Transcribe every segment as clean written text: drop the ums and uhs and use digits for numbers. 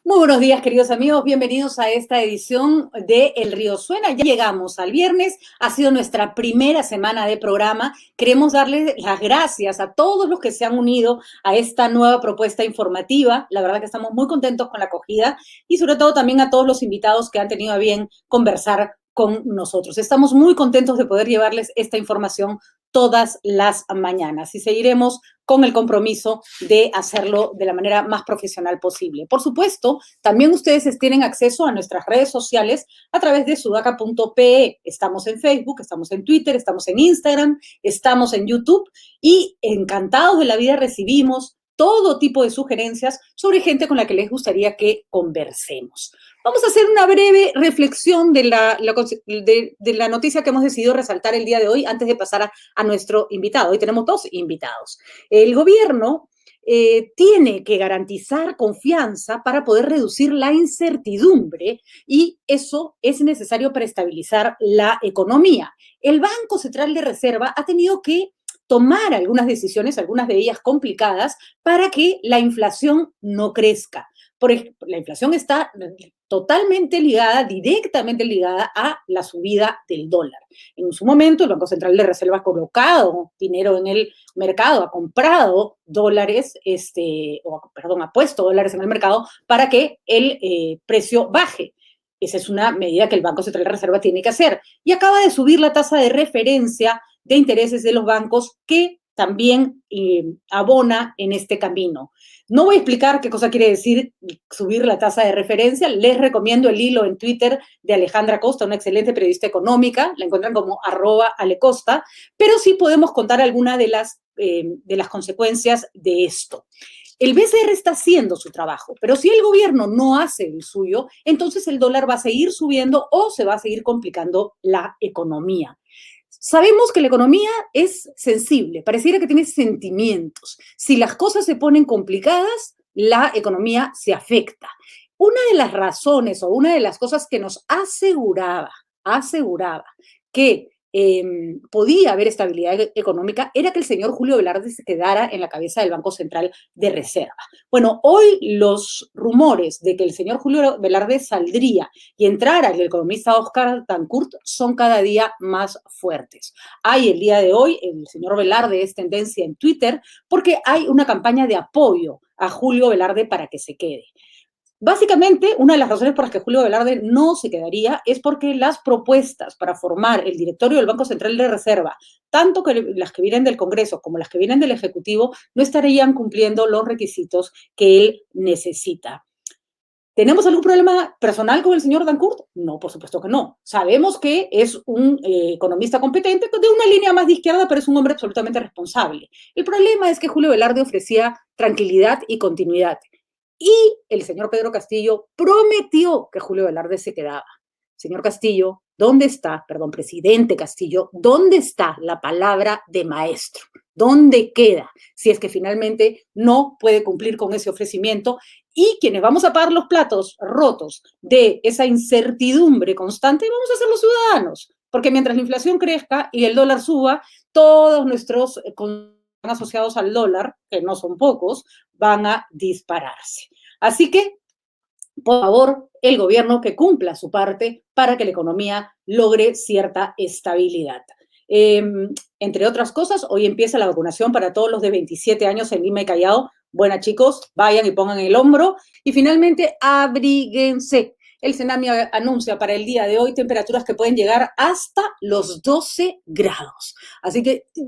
Muy buenos días, queridos amigos. Bienvenidos a esta edición de El Río Suena. Ya llegamos al viernes. Ha sido nuestra primera semana de programa. Queremos darles las gracias a todos los que se han unido a esta nueva propuesta informativa. La verdad que estamos muy contentos con la acogida y sobre todo también a todos los invitados que han tenido a bien conversar con nosotros. Estamos muy contentos de poder llevarles esta información todas las mañanas y seguiremos con el compromiso de hacerlo de la manera más profesional posible. Por supuesto, también ustedes tienen acceso a nuestras redes sociales a través de sudaca.pe. Estamos en Facebook, estamos en Twitter, estamos en Instagram, estamos en YouTube y encantados de la vida recibimos todo tipo de sugerencias sobre gente con la que les gustaría que conversemos. Vamos a hacer una breve reflexión de la noticia que hemos decidido resaltar el día de hoy antes de pasar a nuestro invitado. Hoy tenemos dos invitados. El gobierno tiene que garantizar confianza para poder reducir la incertidumbre y eso es necesario para estabilizar la economía. El Banco Central de Reserva ha tenido que tomar algunas decisiones, algunas de ellas complicadas, para que la inflación no crezca. Por ejemplo, la inflación está totalmente ligada, directamente ligada a la subida del dólar. En su momento, el Banco Central de Reserva ha colocado dinero en el mercado, ha comprado dólares, ha puesto dólares en el mercado para que el precio baje. Esa es una medida que el Banco Central de Reserva tiene que hacer. Y acaba de subir la tasa de referencia de intereses de los bancos que también abona en este camino. No voy a explicar qué cosa quiere decir subir la tasa de referencia. Les recomiendo el hilo en Twitter de Alejandra Costa, una excelente periodista económica. La encuentran como @alecosta, pero sí podemos contar algunas de las consecuencias de esto. El BCR está haciendo su trabajo, pero si el gobierno no hace el suyo, entonces el dólar va a seguir subiendo o se va a seguir complicando la economía. Sabemos que la economía es sensible, pareciera que tiene sentimientos. Si las cosas se ponen complicadas, la economía se afecta. Una de las razones o una de las cosas que nos aseguraba que podía haber estabilidad económica era que el señor Julio Velarde se quedara en la cabeza del Banco Central de Reserva. Bueno, hoy los rumores de que el señor Julio Velarde saldría y entrara el economista Oscar Dancourt son cada día más fuertes. Hay el día de hoy, el señor Velarde es tendencia en Twitter porque hay una campaña de apoyo a Julio Velarde para que se quede. Básicamente, una de las razones por las que Julio Velarde no se quedaría es porque las propuestas para formar el directorio del Banco Central de Reserva, tanto que las que vienen del Congreso como las que vienen del Ejecutivo, no estarían cumpliendo los requisitos que él necesita. ¿Tenemos algún problema personal con el señor Dancourt? No, por supuesto que no. Sabemos que es un economista competente, de una línea más de izquierda, pero es un hombre absolutamente responsable. El problema es que Julio Velarde ofrecía tranquilidad y continuidad. Y el señor Pedro Castillo prometió que Julio Velarde se quedaba. Señor Castillo, ¿dónde está, presidente Castillo, dónde está la palabra de maestro? ¿Dónde queda? Si es que finalmente no puede cumplir con ese ofrecimiento y quienes vamos a pagar los platos rotos de esa incertidumbre constante vamos a ser los ciudadanos, porque mientras la inflación crezca y el dólar suba, todos nuestros asociados al dólar, que no son pocos, van a dispararse. Así que, por favor, el gobierno que cumpla su parte para que la economía logre cierta estabilidad. Entre otras cosas, hoy empieza la vacunación para todos los de 27 años en Lima y Callao. Bueno, chicos, vayan y pongan el hombro. Y finalmente, abríguense. El Senami anuncia para el día de hoy temperaturas que pueden llegar hasta los 12 grados. Así que yo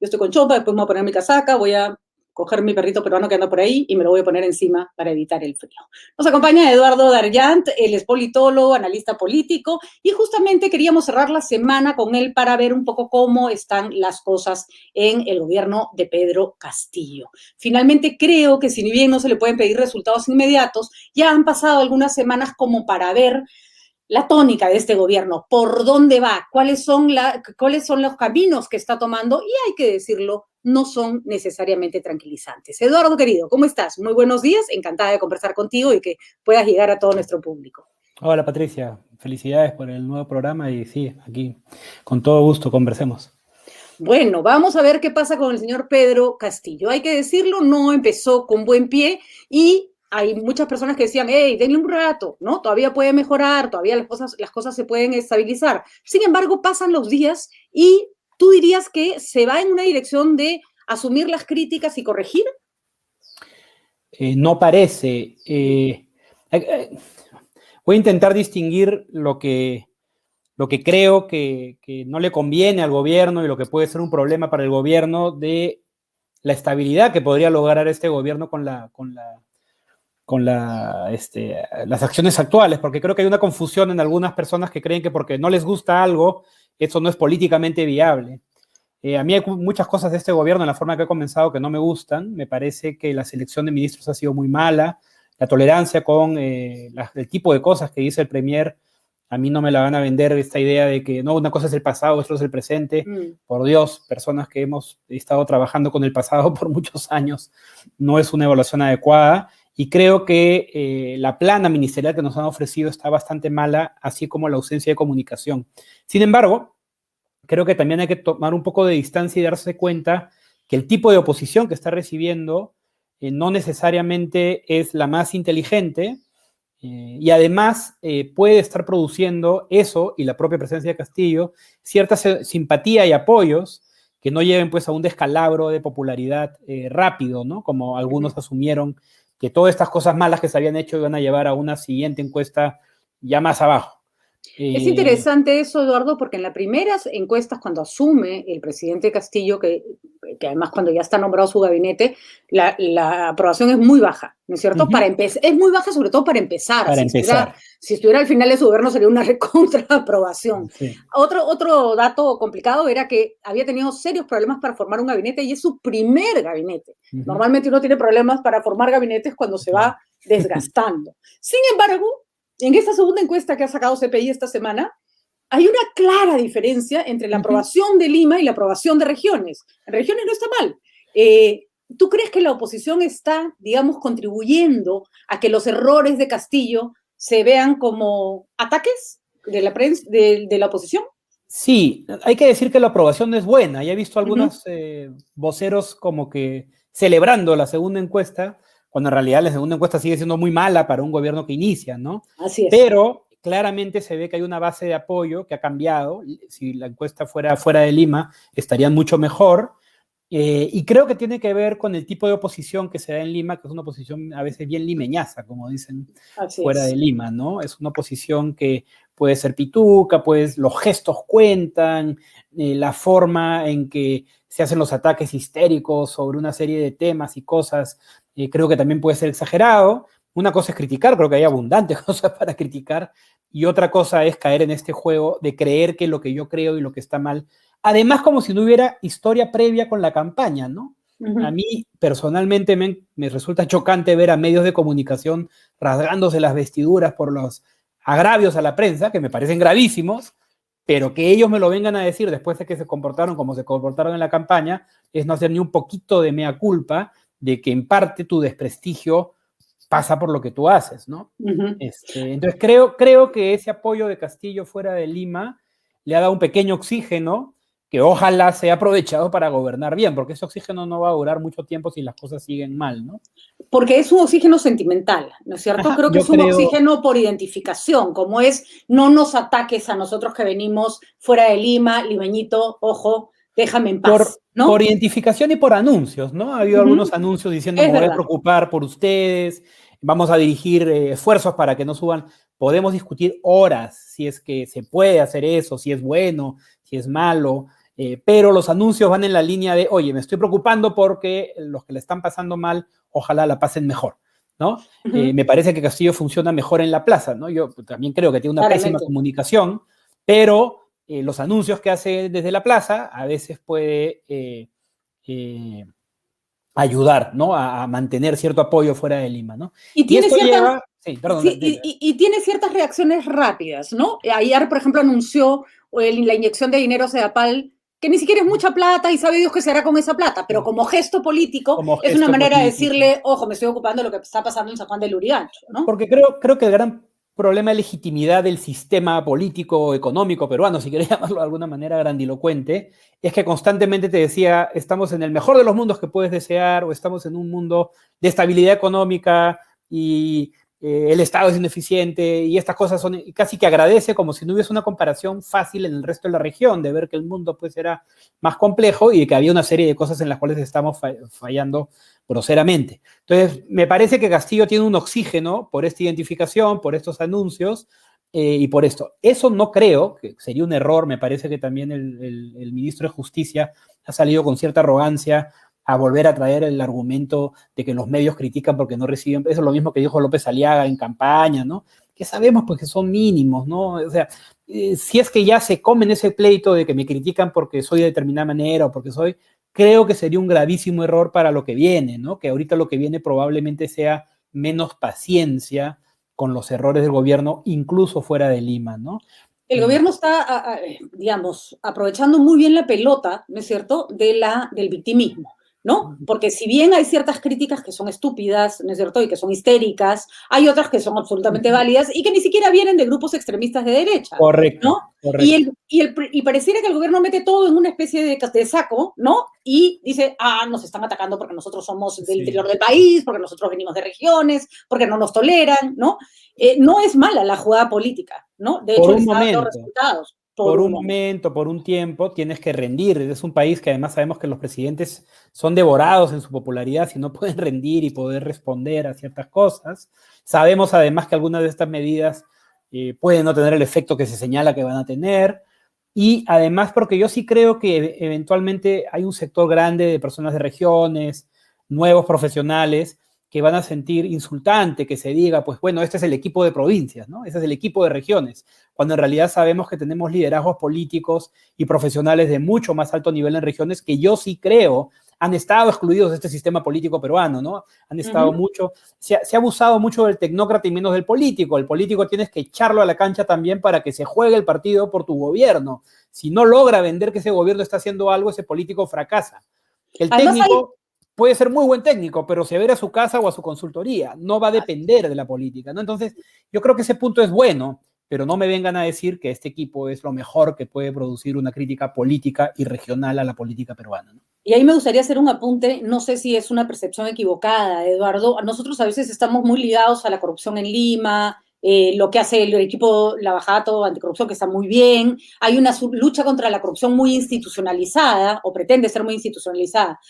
estoy con chompa, después me voy a poner mi casaca, voy a coger mi perrito peruano que anda por ahí y me lo voy a poner encima para evitar el frío. Nos acompaña Eduardo Darllant, él es politólogo, analista político, y justamente queríamos cerrar la semana con él para ver un poco cómo están las cosas en el gobierno de Pedro Castillo. Finalmente creo que si bien no se le pueden pedir resultados inmediatos, ya han pasado algunas semanas como para ver la tónica de este gobierno, por dónde va, cuáles son los caminos que está tomando y hay que decirlo, no son necesariamente tranquilizantes. Eduardo, querido, ¿cómo estás? Muy buenos días, encantada de conversar contigo y que puedas llegar a todo nuestro público. Hola Patricia, felicidades por el nuevo programa y sí, aquí con todo gusto conversemos. Bueno, vamos a ver qué pasa con el señor Pedro Castillo. Hay que decirlo, no empezó con buen pie y hay muchas personas que decían, hey, denle un rato, ¿no? Todavía puede mejorar, todavía las cosas se pueden estabilizar. Sin embargo, pasan los días y tú dirías que se va en una dirección de asumir las críticas y corregir. No parece. Voy a intentar distinguir lo que creo que no le conviene al gobierno y lo que puede ser un problema para el gobierno de la estabilidad que podría lograr este gobierno con las acciones actuales, porque creo que hay una confusión en algunas personas que creen que porque no les gusta algo, eso no es políticamente viable. A mí hay muchas cosas de este gobierno en la forma que ha comenzado que no me gustan. Me parece que la selección de ministros ha sido muy mala. La tolerancia con el tipo de cosas que dice el premier, a mí no me la van a vender esta idea de que no, una cosa es el pasado, esto es el presente. Por Dios, personas que hemos estado trabajando con el pasado por muchos años, no es una evaluación adecuada. Y creo que la plana ministerial que nos han ofrecido está bastante mala, así como la ausencia de comunicación. Sin embargo, creo que también hay que tomar un poco de distancia y darse cuenta que el tipo de oposición que está recibiendo no necesariamente es la más inteligente y además puede estar produciendo eso y la propia presencia de Castillo cierta simpatía y apoyos que no lleven pues a un descalabro de popularidad rápido, ¿no? Como algunos asumieron que todas estas cosas malas que se habían hecho iban a llevar a una siguiente encuesta ya más abajo. Es interesante eso, Eduardo, porque en las primeras encuestas, cuando asume el presidente Castillo, que además cuando ya está nombrado su gabinete, la aprobación es muy baja, ¿no es cierto? Para empezar, es muy baja sobre todo para empezar. Para empezar. Si estuviera al final de su gobierno sería una recontra aprobación. Sí. Otro dato complicado era que había tenido serios problemas para formar un gabinete y es su primer gabinete. Normalmente uno tiene problemas para formar gabinetes cuando se va desgastando. Sin embargo, en esta segunda encuesta que ha sacado CPI esta semana, hay una clara diferencia entre la aprobación de Lima y la aprobación de regiones. En regiones no está mal. ¿Tú crees que la oposición está, digamos, contribuyendo a que los errores de Castillo se vean como ataques de la prensa, de la oposición? Sí, hay que decir que la aprobación es buena. Ya he visto algunos voceros como que celebrando la segunda encuesta, cuando en realidad la segunda encuesta sigue siendo muy mala para un gobierno que inicia, ¿no? Así es. Pero claramente se ve que hay una base de apoyo que ha cambiado. Si la encuesta fuera fuera de Lima, estarían mucho mejor. Y creo que tiene que ver con el tipo de oposición que se da en Lima, que es una oposición a veces bien limeñaza, como dicen fuera de Lima, ¿no? Es una oposición que puede ser pituca, pues los gestos cuentan, la forma en que se hacen los ataques histéricos sobre una serie de temas y cosas, creo que también puede ser exagerado. Una cosa es criticar, creo que hay abundantes cosas para criticar, y otra cosa es caer en este juego de creer que lo que yo creo y lo que está mal, además como si no hubiera historia previa con la campaña, ¿no? A mí personalmente me resulta chocante ver a medios de comunicación rasgándose las vestiduras por los agravios a la prensa, que me parecen gravísimos, pero que ellos me lo vengan a decir después de que se comportaron como se comportaron en la campaña, es no hacer ni un poquito de mea culpa de que en parte tu desprestigio pasa por lo que tú haces, ¿no? Entonces creo que ese apoyo de Castillo fuera de Lima le ha dado un pequeño oxígeno que ojalá sea aprovechado para gobernar bien, porque ese oxígeno no va a durar mucho tiempo si las cosas siguen mal, ¿no? Porque es un oxígeno sentimental, ¿no es cierto? Creo que es un oxígeno por identificación, como es no nos ataques a nosotros que venimos fuera de Lima, limeñito, ojo, déjame en paz, ¿no? Por identificación y por anuncios, ¿no? Ha habido algunos anuncios diciendo me voy a preocupar por ustedes, vamos a dirigir esfuerzos para que no suban. Podemos discutir horas si es que se puede hacer eso, si es bueno, si es malo, pero los anuncios van en la línea de, oye, me estoy preocupando porque los que le están pasando mal, ojalá la pasen mejor, ¿no? Me parece que Castillo funciona mejor en la plaza, ¿no? Yo también creo que tiene una pésima comunicación, pero los anuncios que hace desde la plaza a veces puede ayudar, ¿no? A mantener cierto apoyo fuera de Lima, ¿no? Y tiene tiene ciertas reacciones rápidas, ¿no? Ayer, por ejemplo, anunció la inyección de dinero a Sedapal, que ni siquiera es mucha plata y sabe Dios qué se hará con esa plata, pero como gesto político es una manera de decirle, ojo, me estoy ocupando de lo que está pasando en San Juan del Lurigancho, ¿no? Porque creo que el gran problema de legitimidad del sistema político, económico peruano, si querés llamarlo de alguna manera grandilocuente, es que constantemente te decía, estamos en el mejor de los mundos que puedes desear, o estamos en un mundo de estabilidad económica y el Estado es ineficiente, y estas cosas son, casi que agradece como si no hubiese una comparación fácil en el resto de la región, de ver que el mundo pues era más complejo y que había una serie de cosas en las cuales estamos fallando groseramente. Entonces, me parece que Castillo tiene un oxígeno por esta identificación, por estos anuncios, y por esto. Eso no creo, que sería un error, me parece que también el ministro de Justicia ha salido con cierta arrogancia a volver a traer el argumento de que los medios critican porque no reciben, eso es lo mismo que dijo López Aliaga en campaña, ¿no? Que sabemos pues que son mínimos, ¿no? O sea, si es que ya se comen ese pleito de que me critican porque soy de determinada manera o porque soy, creo que sería un gravísimo error para lo que viene, ¿no? Que ahorita lo que viene probablemente sea menos paciencia con los errores del gobierno, incluso fuera de Lima, ¿no? El gobierno está, digamos, aprovechando muy bien la pelota, ¿no es cierto?, del victimismo, ¿no? Porque si bien hay ciertas críticas que son estúpidas, ¿no es cierto?, y que son histéricas, hay otras que son absolutamente válidas y que ni siquiera vienen de grupos extremistas de derecha, correcto, ¿no? Correcto. Y pareciera que el gobierno mete todo en una especie de saco, ¿no? Y dice, nos están atacando porque nosotros somos del interior del país, porque nosotros venimos de regiones, porque no nos toleran, ¿no? No es mala la jugada política, ¿no? De hecho, les ha dado resultados. Por un momento, por un tiempo, tienes que rendir. Es un país que además sabemos que los presidentes son devorados en su popularidad si no pueden rendir y poder responder a ciertas cosas. Sabemos además que algunas de estas medidas pueden no tener el efecto que se señala que van a tener. Y además porque yo sí creo que eventualmente hay un sector grande de personas de regiones, nuevos profesionales, que van a sentir insultante que se diga, pues bueno, este es el equipo de provincias, ¿no? Este es el equipo de regiones, cuando en realidad sabemos que tenemos liderazgos políticos y profesionales de mucho más alto nivel en regiones que yo sí creo han estado excluidos de este sistema político peruano, ¿no? Han estado mucho, se ha abusado mucho del tecnócrata y menos del político. El político tienes que echarlo a la cancha también para que se juegue el partido por tu gobierno. Si no logra vender que ese gobierno está haciendo algo, ese político fracasa. El técnico puede ser muy buen técnico, pero se verá a su casa o a su consultoría. No va a depender de la política, ¿no? Entonces, yo creo que ese punto es bueno, pero no me vengan a decir que este equipo es lo mejor que puede producir una crítica política y regional a la política peruana, ¿no? Y ahí me gustaría hacer un apunte, no sé si es una percepción equivocada, Eduardo. Nosotros a veces estamos muy ligados a la corrupción en Lima, lo que hace el equipo Lavajato anticorrupción, que está muy bien. Hay una lucha contra la corrupción muy institucionalizada, o pretende ser muy institucionalizada.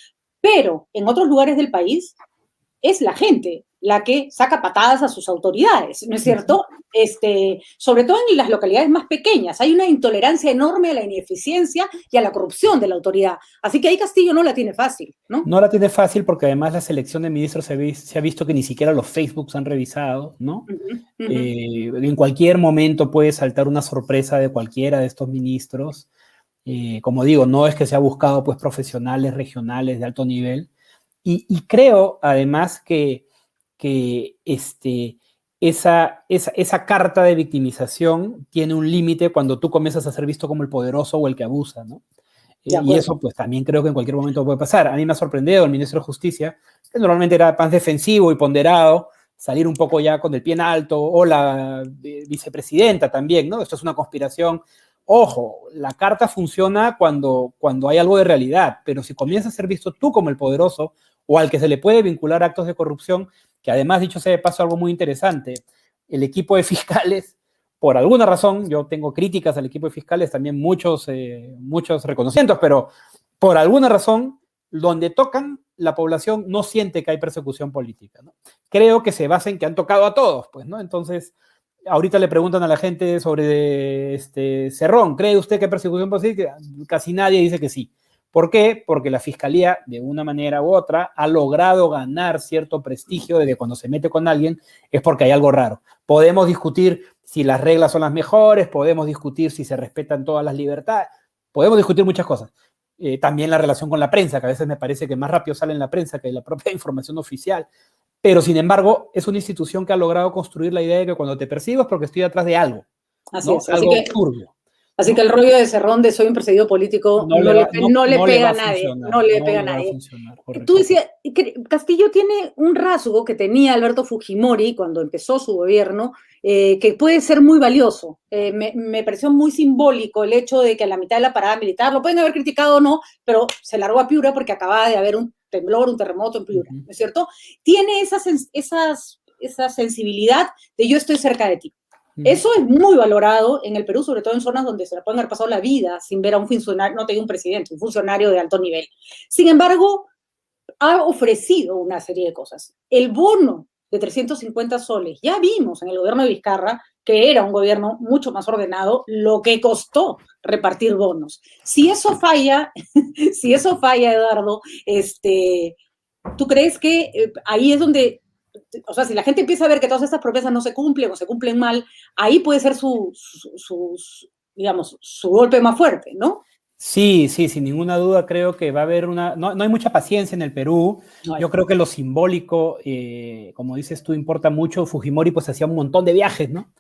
Pero en otros lugares del país es la gente la que saca patadas a sus autoridades, ¿no es cierto? Sobre todo en las localidades más pequeñas, hay una intolerancia enorme a la ineficiencia y a la corrupción de la autoridad. Así que ahí Castillo no la tiene fácil, ¿no? No la tiene fácil porque además la selección de ministros se ha visto que ni siquiera los Facebooks han revisado, ¿no? En cualquier momento puede saltar una sorpresa de cualquiera de estos ministros. Como digo, no es que se ha buscado pues profesionales regionales de alto nivel. Y creo además que esa carta de victimización tiene un límite cuando tú comienzas a ser visto como el poderoso o el que abusa, ¿no? Y eso pues también creo que en cualquier momento puede pasar. A mí me ha sorprendido el ministro de Justicia, que normalmente era más defensivo y ponderado, salir un poco ya con el pie en alto, o la vicepresidenta también, ¿no? Esto es una conspiración. Ojo, la carta funciona cuando hay algo de realidad, pero si comienzas a ser visto tú como el poderoso o al que se le puede vincular actos de corrupción, que además, dicho sea de paso, algo muy interesante, el equipo de fiscales, por alguna razón, yo tengo críticas al equipo de fiscales, también muchos reconocimientos, pero por alguna razón, donde tocan, la población no siente que hay persecución política, ¿no? Creo que se basa en que han tocado a todos, pues, ¿no? Entonces, ahorita le preguntan a la gente sobre Cerrón, ¿cree usted que hay persecución política? Casi nadie dice que sí. ¿Por qué? Porque la fiscalía, de una manera u otra, ha logrado ganar cierto prestigio de que cuando se mete con alguien es porque hay algo raro. Podemos discutir si las reglas son las mejores, podemos discutir si se respetan todas las libertades, podemos discutir muchas cosas. También la relación con la prensa, que a veces me parece que más rápido sale en la prensa que la propia información oficial. Pero, sin embargo, es una institución que ha logrado construir la idea de que cuando te persigo es porque estoy atrás de algo. Así ¿no? es. Algo turbio. Así que el rollo de Cerrón de soy un perseguido político no le pega a nadie. No le pega a nadie. Tú decías, Castillo tiene un rasgo que tenía Alberto Fujimori cuando empezó su gobierno, que puede ser muy valioso. Me pareció muy simbólico el hecho de que a la mitad de la parada militar, lo pueden haber criticado o no, pero se largó a Piura porque acababa de haber un temblor, un terremoto en Piura, ¿no es cierto? Tiene esas esa sensibilidad de yo estoy cerca de ti. Eso es muy valorado en el Perú, sobre todo en zonas donde se le pueden haber pasado la vida sin ver a un funcionario, no te digo un presidente, un funcionario de alto nivel. Sin embargo, ha ofrecido una serie de cosas. El bono de 350 soles, ya vimos en el gobierno de Vizcarra que era un gobierno mucho más ordenado, lo que costó repartir bonos. Si eso falla, Eduardo, ¿tú crees que ahí es donde, o sea, si la gente empieza a ver que todas estas promesas no se cumplen o se cumplen mal, ahí puede ser digamos, su golpe más fuerte, ¿no? Sí, sí, sin ninguna duda creo que va a haber no hay mucha paciencia en el Perú. Yo creo que lo simbólico, como dices tú, importa mucho. Fujimori pues hacía un montón de viajes, ¿no?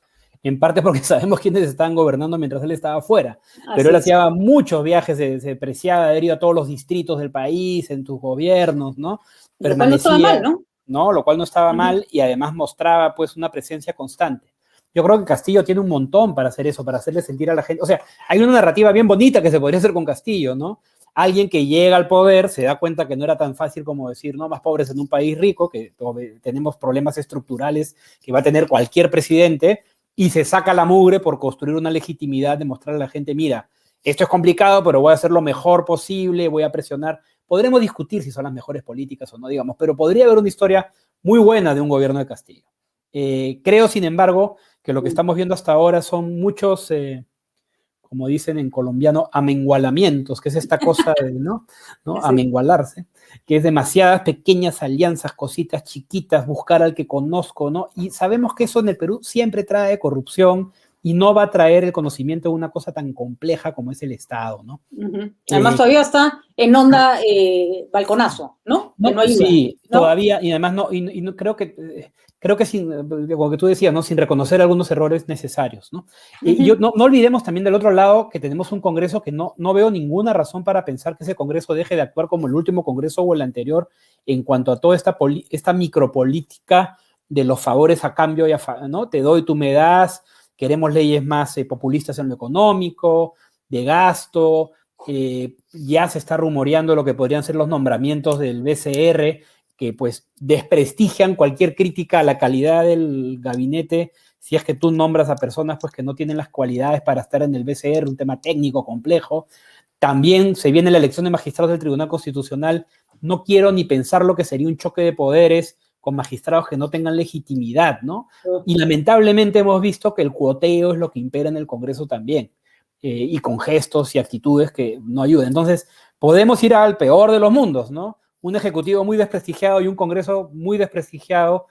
En parte porque sabemos quiénes estaban gobernando mientras él estaba afuera. Pero él hacía muchos viajes, se preciaba de haber ido a todos los distritos del país, en sus gobiernos, ¿no? Lo cual no estaba mal, ¿no? ¿no? Lo cual no estaba mal y además mostraba pues una presencia constante. Yo creo que Castillo tiene un montón para hacer eso, para hacerle sentir a la gente. O sea, hay una narrativa bien bonita que se podría hacer con Castillo, ¿no? Alguien que llega al poder se da cuenta que no era tan fácil como decir, no, más pobres en un país rico, que tenemos problemas estructurales que va a tener cualquier presidente, y se saca la mugre por construir una legitimidad de mostrarle a la gente, mira, esto es complicado, pero voy a hacer lo mejor posible, voy a presionar. Podremos discutir si son las mejores políticas o no, digamos, pero podría haber una historia muy buena de un gobierno de Castillo. Creo, sin embargo, que lo que estamos viendo hasta ahora son muchos, como dicen en colombiano, amengualamientos, que es esta cosa de, ¿no? Amengualarse, que es demasiadas pequeñas alianzas, cositas chiquitas, buscar al que conozco, ¿no? Y sabemos que eso en el Perú siempre trae corrupción y no va a traer el conocimiento de una cosa tan compleja como es el Estado, ¿no? Además todavía está en onda balconazo, ¿no? No, que no ayuda, sí, ¿no? Todavía, y además no creo que como que tú decías, ¿no? Sin reconocer algunos errores necesarios, ¿no? Y no olvidemos también del otro lado que tenemos un Congreso que no veo ninguna razón para pensar que ese Congreso deje de actuar como el último Congreso o el anterior en cuanto a toda esta micropolítica de los favores a cambio, ¿no? Te doy, tú me das, queremos leyes más populistas en lo económico, de gasto. Ya se está rumoreando lo que podrían ser los nombramientos del BCR, que pues desprestigian cualquier crítica a la calidad del gabinete si es que tú nombras a personas pues que no tienen las cualidades para estar en el BCR, un tema técnico complejo. También se viene la elección de magistrados del Tribunal Constitucional. No quiero ni pensar lo que sería un choque de poderes con magistrados que no tengan legitimidad, ¿no? Y lamentablemente hemos visto que el cuoteo es lo que impera en el Congreso también. Y con gestos y actitudes que no ayudan. Entonces, podemos ir al peor de los mundos, ¿no? Un ejecutivo muy desprestigiado y un Congreso muy desprestigiado.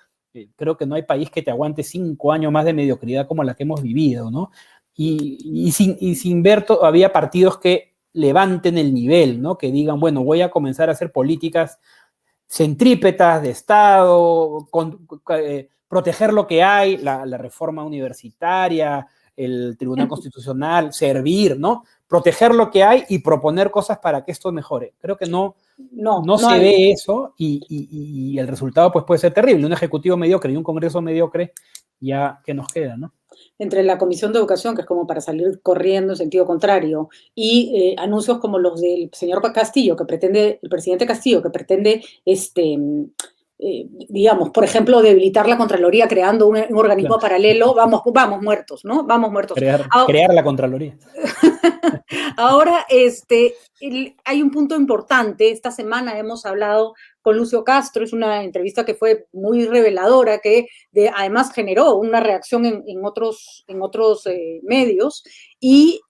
Creo que no hay país que te aguante 5 años más de mediocridad como la que hemos vivido, ¿no? Y sin ver todavía partidos que levanten el nivel, ¿no? Que digan, bueno, voy a comenzar a hacer políticas centrípetas de Estado, proteger lo que hay, la reforma universitaria, el Tribunal Constitucional, servir, ¿no? Proteger lo que hay y proponer cosas para que esto mejore. Creo que no se ve eso y el resultado pues puede ser terrible. Un ejecutivo mediocre y un Congreso mediocre, ya que nos queda, ¿no? Entre la Comisión de Educación, que es como para salir corriendo en sentido contrario, y anuncios como los del señor Castillo, el presidente Castillo, que pretende digamos, por ejemplo, debilitar la Contraloría creando un organismo paralelo, vamos muertos, ¿no? Vamos muertos. Crear la Contraloría. Ahora, hay un punto importante. Esta semana hemos hablado con Lucio Castro, es una entrevista que fue muy reveladora, que además generó una reacción en otros medios, y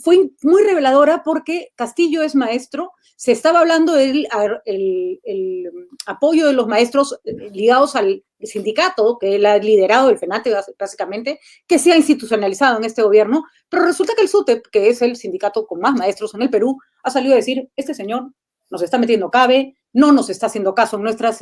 fue muy reveladora porque Castillo es maestro. Se estaba hablando del el apoyo de los maestros ligados al sindicato, que él ha liderado, el FENATE básicamente, que se ha institucionalizado en este gobierno, pero resulta que el SUTEP, que es el sindicato con más maestros en el Perú, ha salido a decir, este señor nos está metiendo cabe, no nos está haciendo caso en nuestras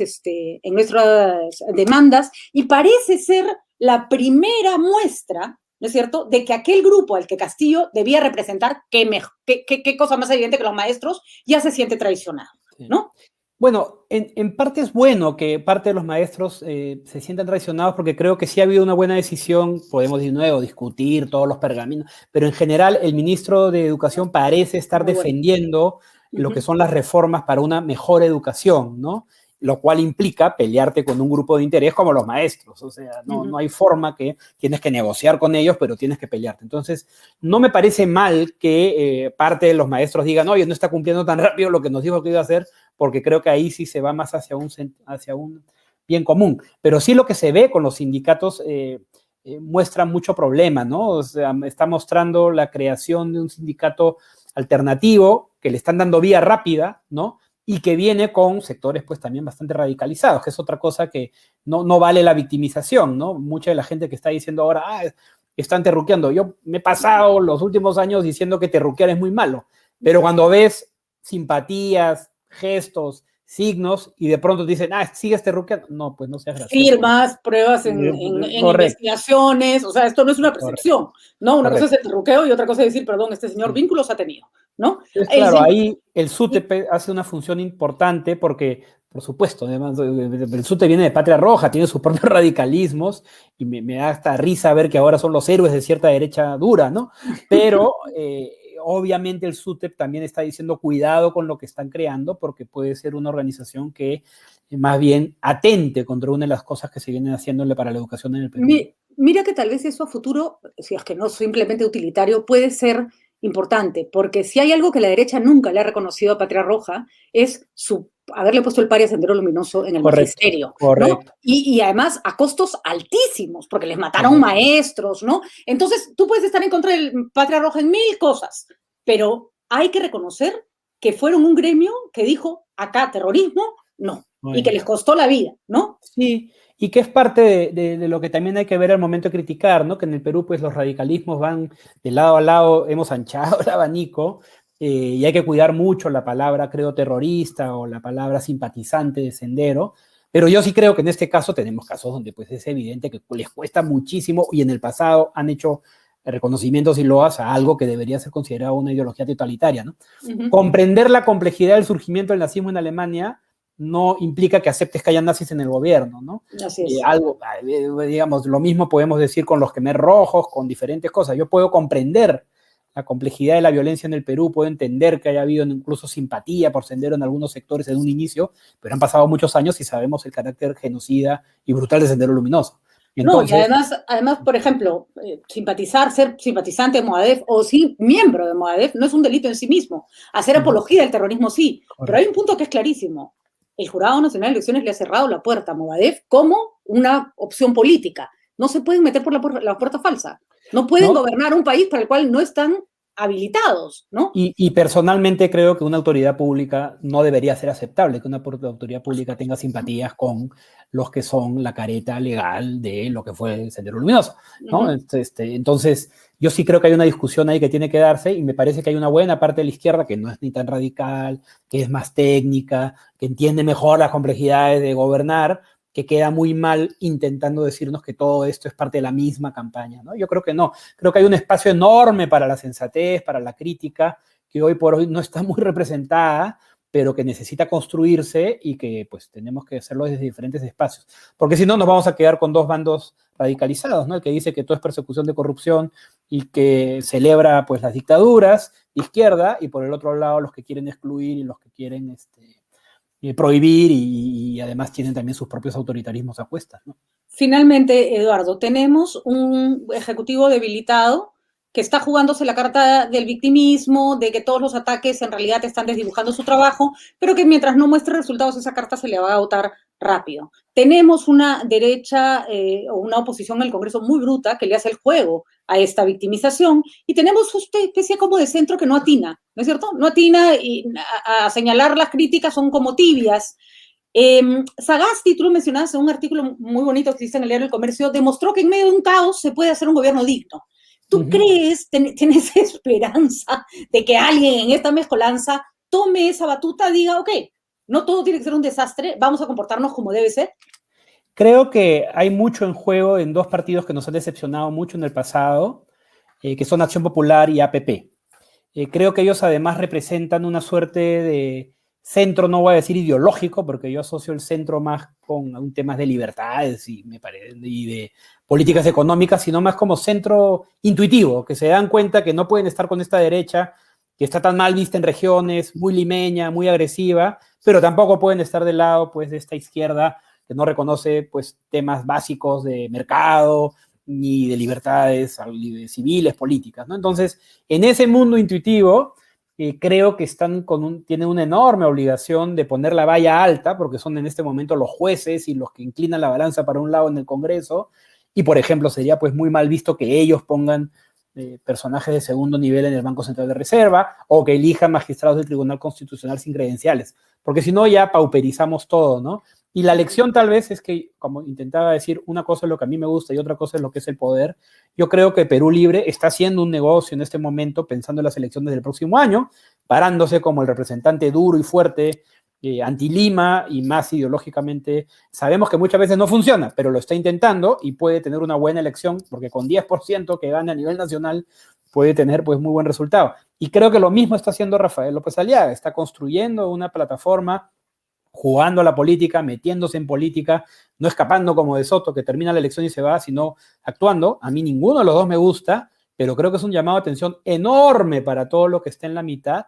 demandas, y parece ser la primera muestra, ¿no es cierto?, de que aquel grupo al que Castillo debía representar, qué cosa más evidente que los maestros, ya se siente traicionado, ¿no? Bueno, en parte es bueno que parte de los maestros se sientan traicionados, porque creo que sí ha habido una buena decisión. Podemos de nuevo discutir todos los pergaminos, pero en general el ministro de Educación parece estar defendiendo lo que son las reformas para una mejor educación, ¿no? lo cual implica pelearte con un grupo de interés como los maestros. O sea, no hay forma que tienes que negociar con ellos, pero tienes que pelearte. Entonces, no me parece mal que parte de los maestros digan, oye, no está cumpliendo tan rápido lo que nos dijo que iba a hacer, porque creo que ahí sí se va más hacia un bien común. Pero sí lo que se ve con los sindicatos muestra mucho problema, ¿no? O sea, está mostrando la creación de un sindicato alternativo que le están dando vía rápida, ¿no? Y que viene con sectores pues también bastante radicalizados, que es otra cosa que no vale la victimización, ¿no? Mucha de la gente que está diciendo ahora, están terruqueando. Yo me he pasado los últimos años diciendo que terruquear es muy malo, pero cuando ves simpatías, gestos, signos, y de pronto te dicen, sigues terruqueando, no, pues no seas gracioso. Firmas, pruebas en investigaciones, o sea, esto no es una percepción, ¿no? Una cosa es el terruqueo y otra cosa es decir, perdón, este señor vínculos ha tenido, ¿no? Claro, ahí el SUTEP hace una función importante porque, por supuesto, además, el SUTEP viene de Patria Roja, tiene sus propios radicalismos y me da hasta risa ver que ahora son los héroes de cierta derecha dura, ¿no? Pero obviamente el SUTEP también está diciendo cuidado con lo que están creando porque puede ser una organización que más bien atente contra una de las cosas que se vienen haciéndole para la educación en el Perú. Mira que tal vez eso a futuro, si es que no simplemente utilitario, puede ser importante, porque si hay algo que la derecha nunca le ha reconocido a Patria Roja es haberle puesto el pari a Sendero Luminoso en el magisterio, ¿no? Y además a costos altísimos, porque les mataron maestros, ¿no? Entonces, tú puedes estar en contra del Patria Roja en 1000 cosas, pero hay que reconocer que fueron un gremio que dijo, acá terrorismo, no, y que les costó la vida, ¿no? Sí, y que es parte de lo que también hay que ver al momento de criticar, ¿no? Que en el Perú, pues, los radicalismos van de lado a lado, hemos anchado el abanico, y hay que cuidar mucho la palabra, creo, terrorista o la palabra simpatizante de Sendero, pero yo sí creo que en este caso tenemos casos donde, pues, es evidente que les cuesta muchísimo y en el pasado han hecho reconocimientos y loas a algo que debería ser considerado una ideología totalitaria, ¿no? Comprender la complejidad del surgimiento del nazismo en Alemania no implica que aceptes que haya nazis en el gobierno, ¿no? Así es. Digamos, lo mismo podemos decir con los Khmer rojos, con diferentes cosas. Yo puedo comprender la complejidad de la violencia en el Perú, puedo entender que haya habido incluso simpatía por Sendero en algunos sectores en un inicio, pero han pasado muchos años y sabemos el carácter genocida y brutal de Sendero Luminoso. Entonces, no, y además, por ejemplo, ser simpatizante de Movadef o miembro de Movadef no es un delito en sí mismo. Hacer apología del terrorismo sí, pero hay un punto que es clarísimo. El Jurado Nacional de Elecciones le ha cerrado la puerta a Movadef como una opción política. No se pueden meter por la puerta falsa. No pueden gobernar un país para el cual no están habilitados, ¿no? Y personalmente creo que una autoridad pública no debería ser aceptable, que una autoridad pública tenga simpatías con los que son la careta legal de lo que fue el Sendero Luminoso, ¿no? Entonces, yo sí creo que hay una discusión ahí que tiene que darse y me parece que hay una buena parte de la izquierda que no es ni tan radical, que es más técnica, que entiende mejor las complejidades de gobernar, que queda muy mal intentando decirnos que todo esto es parte de la misma campaña, ¿no? Yo creo que no. Creo que hay un espacio enorme para la sensatez, para la crítica, que hoy por hoy no está muy representada, pero que necesita construirse y que pues tenemos que hacerlo desde diferentes espacios. Porque si no, nos vamos a quedar con dos bandos radicalizados, ¿no? El que dice que todo es persecución de corrupción y que celebra pues las dictaduras de izquierda, y por el otro lado los que quieren excluir y los que quieren prohibir y además tienen también sus propios autoritarismos a cuestas, ¿no? Finalmente, Eduardo, tenemos un ejecutivo debilitado que está jugándose la carta del victimismo, de que todos los ataques en realidad están desdibujando su trabajo, pero que mientras no muestre resultados esa carta se le va a agotar rápido. Tenemos una derecha o una oposición en el Congreso muy bruta que le hace el juego a esta victimización y tenemos una especie como de centro que no atina, ¿no es cierto? No atina y a señalar las críticas, son como tibias. Sagasti, tú lo mencionabas en un artículo muy bonito que existe en el diario El Comercio, demostró que en medio de un caos se puede hacer un gobierno digno. ¿Tú crees, tienes esperanza de que alguien en esta mezcolanza tome esa batuta y diga, ok, no todo tiene que ser un desastre, vamos a comportarnos como debe ser? Creo que hay mucho en juego en dos partidos que nos han decepcionado mucho en el pasado, que son Acción Popular y APP. Creo que ellos además representan una suerte de centro, no voy a decir ideológico, porque yo asocio el centro más con un temas de libertades y de políticas económicas, sino más como centro intuitivo, que se dan cuenta que no pueden estar con esta derecha que está tan mal vista en regiones, muy limeña, muy agresiva, pero tampoco pueden estar del lado pues, de esta izquierda que no reconoce pues, temas básicos de mercado, ni de libertades civiles, políticas, ¿no? Entonces, en ese mundo intuitivo, creo que tienen una enorme obligación de poner la valla alta, porque son en este momento los jueces y los que inclinan la balanza para un lado en el Congreso, y por ejemplo, sería pues muy mal visto que ellos pongan personajes de segundo nivel en el Banco Central de Reserva, o que elijan magistrados del Tribunal Constitucional sin credenciales, porque si no ya pauperizamos todo, ¿no? Y la lección tal vez es que, como intentaba decir, una cosa es lo que a mí me gusta y otra cosa es lo que es el poder. Yo creo que Perú Libre está haciendo un negocio en este momento pensando en las elecciones del próximo año, parándose como el representante duro y fuerte anti-Lima y más ideológicamente. Sabemos que muchas veces no funciona, pero lo está intentando y puede tener una buena elección, porque con 10% que gane a nivel nacional puede tener pues muy buen resultado. Y creo que lo mismo está haciendo Rafael López Aliaga, está construyendo una plataforma, jugando a la política, metiéndose en política, no escapando como de Soto, que termina la elección y se va, sino actuando. A mí ninguno de los dos me gusta, pero creo que es un llamado de atención enorme para todo lo que está en la mitad,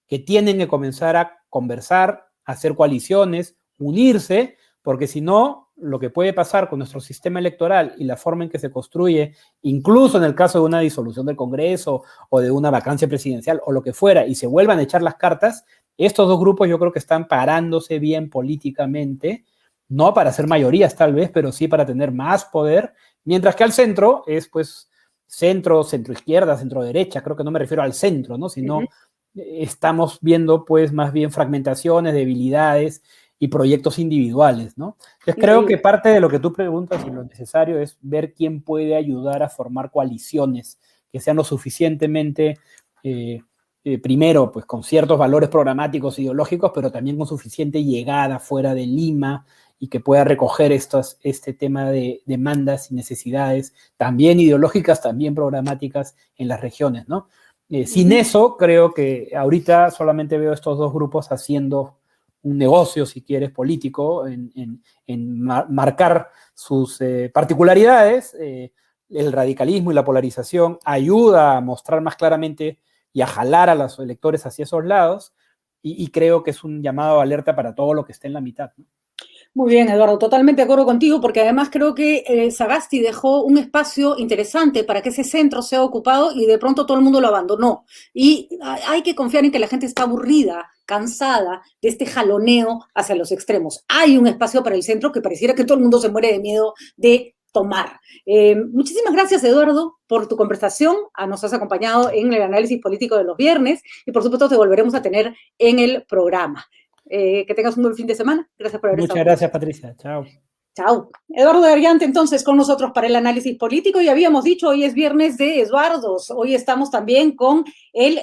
que tienen que comenzar a conversar, a hacer coaliciones, unirse, porque si no, lo que puede pasar con nuestro sistema electoral y la forma en que se construye, incluso en el caso de una disolución del Congreso o de una vacancia presidencial o lo que fuera, y se vuelvan a echar las cartas, estos dos grupos yo creo que están parándose bien políticamente, no para ser mayorías tal vez, pero sí para tener más poder, mientras que al centro es pues centro, centro-izquierda, centro-derecha, creo que no me refiero al centro, ¿no? Sino estamos viendo pues más bien fragmentaciones, debilidades y proyectos individuales, ¿no? Entonces creo que parte de lo que tú preguntas y lo necesario es ver quién puede ayudar a formar coaliciones que sean lo suficientemente primero, pues con ciertos valores programáticos, ideológicos, pero también con suficiente llegada fuera de Lima y que pueda recoger este tema de demandas y necesidades, también ideológicas, también programáticas en las regiones, ¿no? Sin eso, creo que ahorita solamente veo estos dos grupos haciendo un negocio, si quieres, político, en marcar sus particularidades. El radicalismo y la polarización ayuda a mostrar más claramente y a jalar a los electores hacia esos lados, y creo que es un llamado de alerta para todo lo que esté en la mitad, ¿no? Muy bien, Eduardo, totalmente de acuerdo contigo, porque además creo que Sagasti dejó un espacio interesante para que ese centro sea ocupado y de pronto todo el mundo lo abandonó. Y hay que confiar en que la gente está aburrida, cansada de este jaloneo hacia los extremos. Hay un espacio para el centro que pareciera que todo el mundo se muere de miedo de tomar. Muchísimas gracias, Eduardo, por tu conversación. Nos has acompañado en el análisis político de los viernes y por supuesto te volveremos a tener en el programa. Que tengas un buen fin de semana. Gracias por haber estado. Muchas gracias, Patricia. Chao. Chao. Eduardo Gariante, entonces, con nosotros para el análisis político. Y habíamos dicho, hoy es viernes de Eduardos. Hoy estamos también con el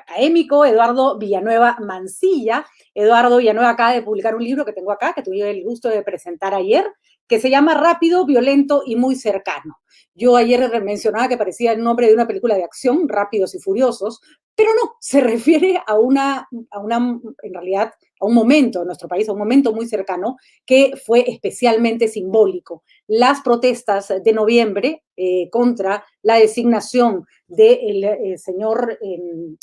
académico Eduardo Villanueva Mancilla. Eduardo Villanueva acaba de publicar un libro que tengo acá, que tuve el gusto de presentar ayer, que se llama Rápido, Violento y Muy Cercano. Yo ayer mencionaba que parecía el nombre de una película de acción, Rápidos y Furiosos, pero no, se refiere en realidad, a un momento en nuestro país, a un momento muy cercano que fue especialmente simbólico. Las protestas de noviembre contra la designación del señor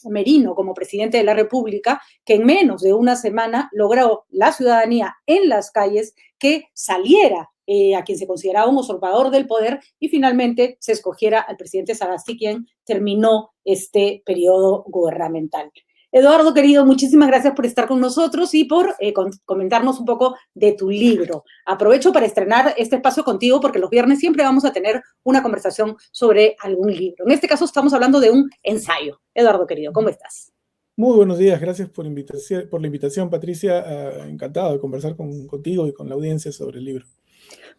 Merino como presidente de la República, que en menos de una semana logró la ciudadanía en las calles que saliera a quien se consideraba un usurpador del poder y finalmente se escogiera al presidente Sagasti, quien terminó este periodo gubernamental. Eduardo, querido, muchísimas gracias por estar con nosotros y por comentarnos un poco de tu libro. Aprovecho para estrenar este espacio contigo porque los viernes siempre vamos a tener una conversación sobre algún libro. En este caso estamos hablando de un ensayo. Eduardo, querido, ¿cómo estás? Muy buenos días, gracias por la invitación, Patricia. Encantado de conversar contigo y con la audiencia sobre el libro.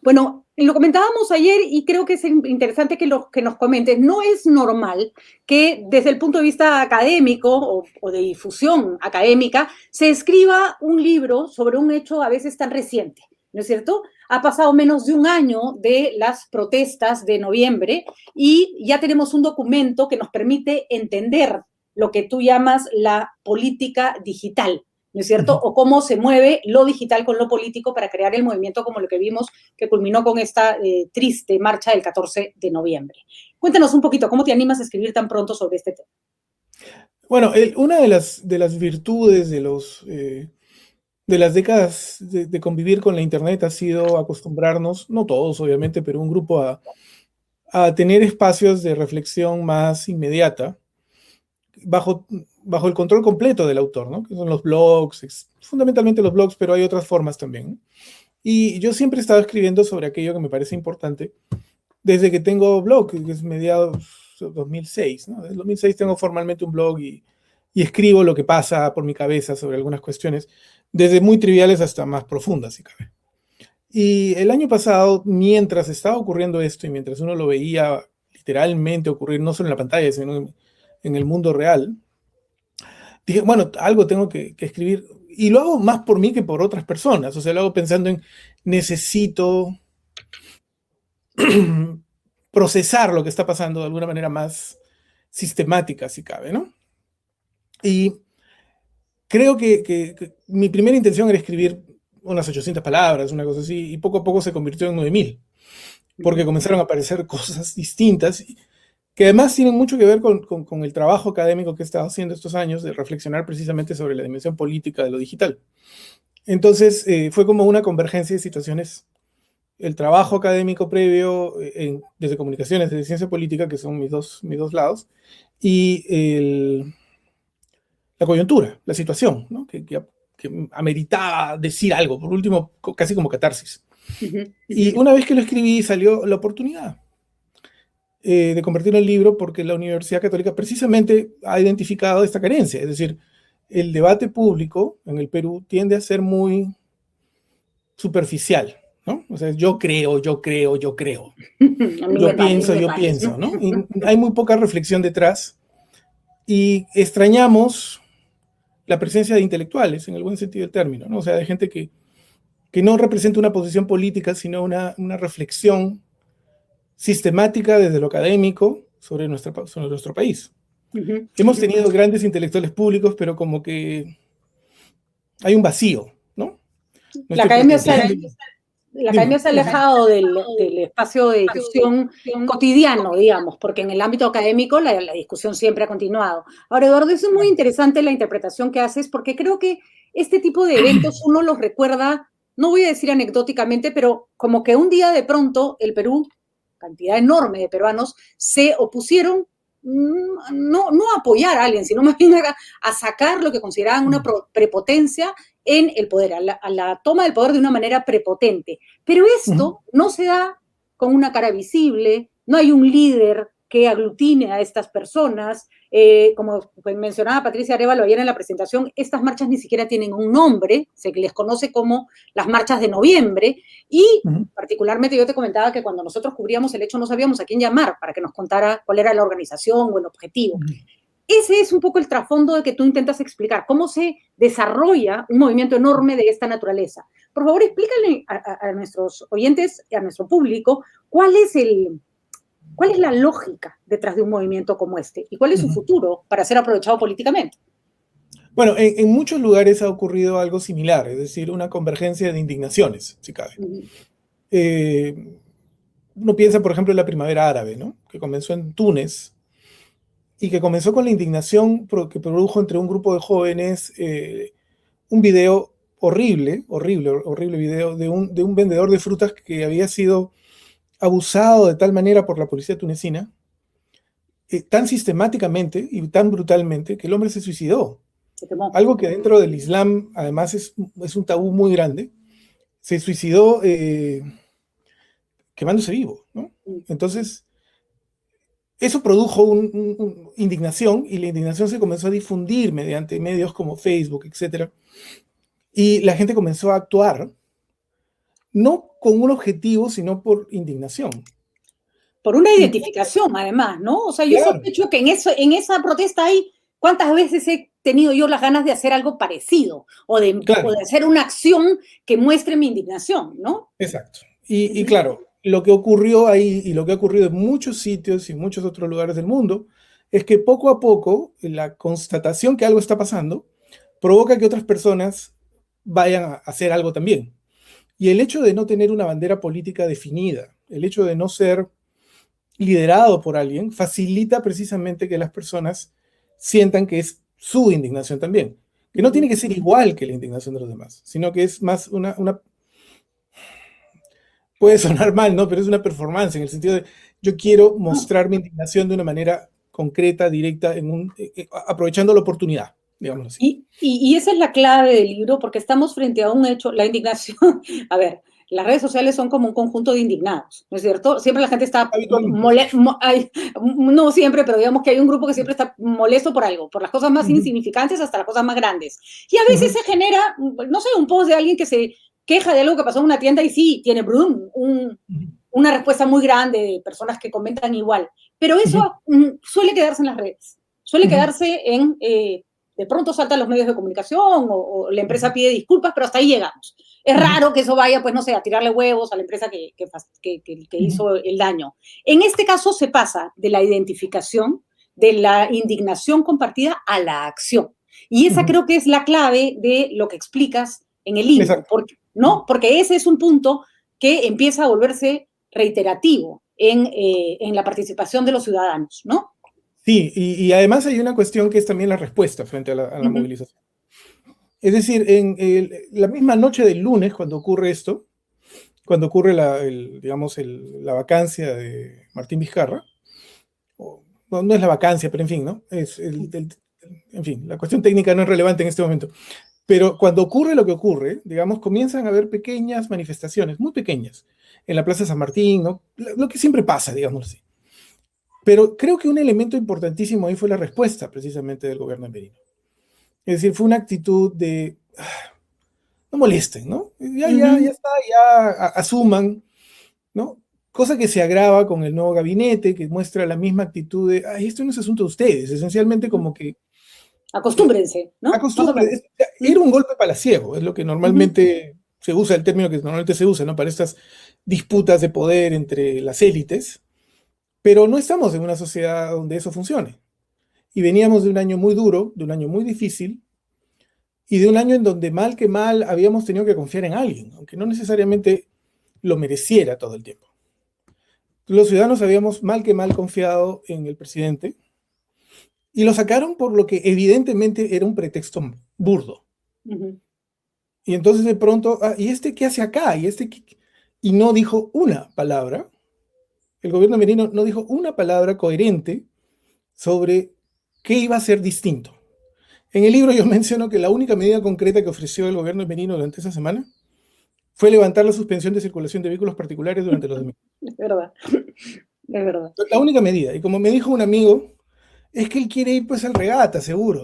Bueno, lo comentábamos ayer y creo que es interesante que nos comentes. No es normal que desde el punto de vista académico o de difusión académica se escriba un libro sobre un hecho a veces tan reciente, ¿no es cierto? Ha pasado menos de un año de las protestas de noviembre y ya tenemos un documento que nos permite entender lo que tú llamas la política digital, ¿no es cierto? O cómo se mueve lo digital con lo político para crear el movimiento como lo que vimos que culminó con esta triste marcha del 14 de noviembre. Cuéntanos un poquito, ¿cómo te animas a escribir tan pronto sobre este tema? Bueno, una de las virtudes de las décadas de convivir con la Internet ha sido acostumbrarnos, no todos obviamente, pero un grupo a tener espacios de reflexión más inmediata, bajo, bajo el control completo del autor, ¿no? Que son los blogs, fundamentalmente los blogs, pero hay otras formas también, ¿no? Y yo siempre he estado escribiendo sobre aquello que me parece importante, desde que tengo blog, que es mediados 2006, ¿no? Desde el 2006 tengo formalmente un blog y escribo lo que pasa por mi cabeza sobre algunas cuestiones, desde muy triviales hasta más profundas, si cabe. Y el año pasado, mientras estaba ocurriendo esto y mientras uno lo veía literalmente ocurrir, no solo en la pantalla, sino en el mundo real, dije, bueno, algo tengo que escribir. Y lo hago más por mí que por otras personas. O sea, lo hago pensando en necesito procesar lo que está pasando de alguna manera más sistemática, si cabe, ¿no? Y creo que mi primera intención era escribir unas 800 palabras, una cosa así, y poco a poco se convirtió en 9000, porque comenzaron a aparecer cosas distintas que además tienen mucho que ver con el trabajo académico que he estado haciendo estos años, de reflexionar precisamente sobre la dimensión política de lo digital. Entonces, fue como una convergencia de situaciones. El trabajo académico previo, desde comunicaciones, desde ciencia política, que son mis dos lados, y la coyuntura, la situación, ¿no? que ameritaba decir algo, por último, casi como catarsis. Y una vez que lo escribí, salió la oportunidad de convertirlo en libro, porque la Universidad Católica precisamente ha identificado esta carencia. Es decir, el debate público en el Perú tiende a ser muy superficial, ¿no? O sea, yo creo. Yo pienso, ¿no? Y hay muy poca reflexión detrás y extrañamos la presencia de intelectuales, en el buen sentido del término, ¿no? O sea, de gente que no representa una posición política, sino una reflexión sistemática desde lo académico sobre nuestro país. Hemos tenido grandes intelectuales públicos, pero como que hay un vacío, ¿no? La academia se ha alejado del espacio de discusión cotidiano, digamos, porque en el ámbito académico la discusión siempre ha continuado. Ahora, Eduardo, eso es muy interesante la interpretación que haces, porque creo que este tipo de eventos uno los recuerda, no voy a decir anecdóticamente, pero como que un día de pronto el Perú, cantidad enorme de peruanos, se opusieron no a apoyar a alguien, sino más bien a sacar lo que consideraban una prepotencia en el poder, a la toma del poder de una manera prepotente. Pero esto no se da con una cara visible, no hay un líder que aglutine a estas personas. Como mencionaba Patricia Arévalo ayer en la presentación, estas marchas ni siquiera tienen un nombre, se les conoce como las marchas de noviembre, y particularmente yo te comentaba que cuando nosotros cubríamos el hecho no sabíamos a quién llamar para que nos contara cuál era la organización o el objetivo. Ese es un poco el trasfondo de que tú intentas explicar, cómo se desarrolla un movimiento enorme de esta naturaleza. Por favor, explícale a nuestros oyentes y a nuestro público cuál es la lógica detrás de un movimiento como este y cuál es su futuro para ser aprovechado políticamente. Bueno, en muchos lugares ha ocurrido algo similar, es decir, una convergencia de indignaciones, si cabe. Uno piensa, por ejemplo, en la primavera árabe, ¿no? Que comenzó en Túnez y que comenzó con la indignación que produjo entre un grupo de jóvenes un video horrible video de un vendedor de frutas que había sido abusado de tal manera por la policía tunecina, tan sistemáticamente y tan brutalmente, que el hombre se suicidó. Algo que dentro del Islam, además, es un tabú muy grande. Se suicidó quemándose vivo, ¿no? Entonces, eso produjo una indignación, y la indignación se comenzó a difundir mediante medios como Facebook, etc. Y la gente comenzó a actuar, no con un objetivo, sino por indignación. Por una identificación, además, ¿no? O sea, yo sospecho que en esa protesta hay, ¿cuántas veces he tenido yo las ganas de hacer algo parecido? O de hacer una acción que muestre mi indignación, ¿no? Exacto. Y claro, lo que ocurrió ahí y lo que ha ocurrido en muchos sitios y muchos otros lugares del mundo es que poco a poco la constatación que algo está pasando provoca que otras personas vayan a hacer algo también. Y el hecho de no tener una bandera política definida, el hecho de no ser liderado por alguien, facilita precisamente que las personas sientan que es su indignación también. Que no tiene que ser igual que la indignación de los demás, sino que es más puede sonar mal, ¿no? Pero es una performance, en el sentido de yo quiero mostrar mi indignación de una manera concreta, directa, aprovechando la oportunidad, digamos así. Y esa es la clave del libro, porque estamos frente a un hecho, la indignación. A ver, las redes sociales son como un conjunto de indignados, ¿no es cierto? Siempre la gente está no siempre, pero digamos que hay un grupo que siempre está molesto por algo, por las cosas más insignificantes hasta las cosas más grandes. Y a veces se genera, no sé, un post de alguien que se queja de algo que pasó en una tienda y sí, tiene una respuesta muy grande de personas que comentan igual. Pero eso suele quedarse en las redes, suele quedarse en... de pronto saltan los medios de comunicación o la empresa pide disculpas, pero hasta ahí llegamos. Es raro que eso vaya, pues no sé, a tirarle huevos a la empresa que hizo el daño. En este caso se pasa de la identificación, de la indignación compartida a la acción. Y esa creo que es la clave de lo que explicas en el libro, porque ese es un punto que empieza a volverse reiterativo en la participación de los ciudadanos, ¿no? Sí, y además hay una cuestión que es también la respuesta frente a la movilización. Es decir, en la misma noche del lunes, cuando ocurre esto, cuando ocurre la vacancia de Martín Vizcarra, no es la vacancia, pero en fin, ¿no? En fin, la cuestión técnica no es relevante en este momento. Pero cuando ocurre lo que ocurre, digamos, comienzan a haber pequeñas manifestaciones, muy pequeñas, en la Plaza San Martín, ¿no? Lo que siempre pasa, digamos así. Pero creo que un elemento importantísimo ahí fue la respuesta, precisamente, del gobierno de Merino. Es decir, fue una actitud de, no molesten, ¿no? Ya está, ya asuman, ¿no? Cosa que se agrava con el nuevo gabinete, que muestra la misma actitud de, esto no es asunto de ustedes, esencialmente como que... Acostúmbrense, ¿no? Acostúmbrense. Era un golpe palaciego, es lo que normalmente se usa, el término que normalmente se usa, ¿no? Para estas disputas de poder entre las élites. Pero no estamos en una sociedad donde eso funcione. Y veníamos de un año muy duro, de un año muy difícil, y de un año en donde mal que mal habíamos tenido que confiar en alguien, aunque no necesariamente lo mereciera todo el tiempo. Los ciudadanos habíamos mal que mal confiado en el presidente, y lo sacaron por lo que evidentemente era un pretexto burdo. Y entonces de pronto, ¿y este qué hace acá? Y no dijo una palabra. El gobierno merino no dijo una palabra coherente sobre qué iba a ser distinto. En el libro yo menciono que la única medida concreta que ofreció el gobierno merino durante esa semana fue levantar la suspensión de circulación de vehículos particulares durante los domingos. Es verdad, es verdad. La única medida. Y como me dijo un amigo, es que él quiere ir pues al regata, seguro.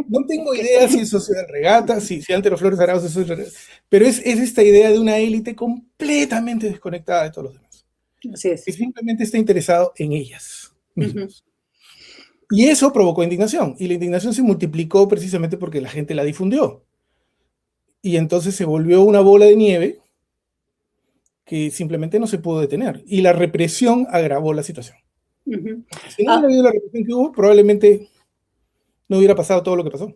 No tengo idea si eso sea el regata, si antes los Flores Arauz eso es el regata, pero es esta idea de una élite completamente desconectada de todos los demás. Así es. Que simplemente está interesado en ellas mismas. Y eso provocó indignación, y la indignación se multiplicó precisamente porque la gente la difundió. Y entonces se volvió una bola de nieve que simplemente no se pudo detener. Y la represión agravó la situación. Si no hubiera habido la represión que hubo, probablemente no hubiera pasado todo lo que pasó.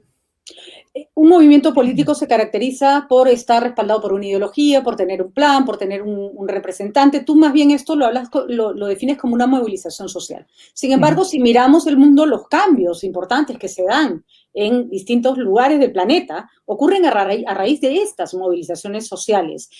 Un movimiento político se caracteriza por estar respaldado por una ideología, por tener un plan, por tener un representante. Tú más bien esto lo defines como una movilización social. Sin embargo, si miramos el mundo, los cambios importantes que se dan en distintos lugares del planeta ocurren a raíz de estas movilizaciones sociales.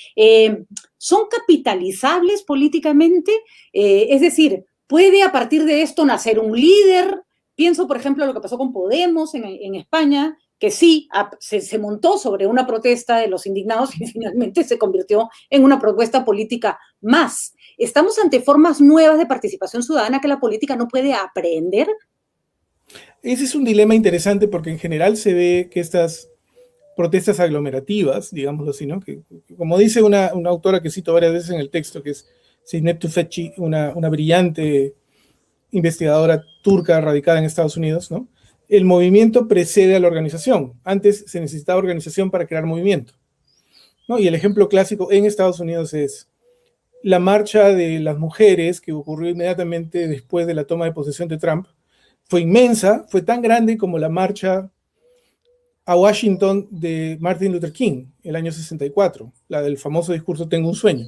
¿Son capitalizables políticamente? Es decir, ¿puede a partir de esto nacer un líder? Pienso, por ejemplo, lo que pasó con Podemos en España, que sí, se montó sobre una protesta de los indignados y finalmente se convirtió en una propuesta política más. ¿Estamos ante formas nuevas de participación ciudadana que la política no puede aprender? Ese es un dilema interesante porque en general se ve que estas protestas aglomerativas, digámoslo así, ¿no? Que, como dice una autora que cito varias veces en el texto, que es Zeynep Tufekci, una brillante investigadora turca radicada en Estados Unidos, ¿no? El movimiento precede a la organización. Antes se necesitaba organización para crear movimiento, ¿no? Y el ejemplo clásico en Estados Unidos es la marcha de las mujeres que ocurrió inmediatamente después de la toma de posesión de Trump. Fue inmensa, fue tan grande como la marcha a Washington de Martin Luther King, el año 64, la del famoso discurso Tengo un sueño.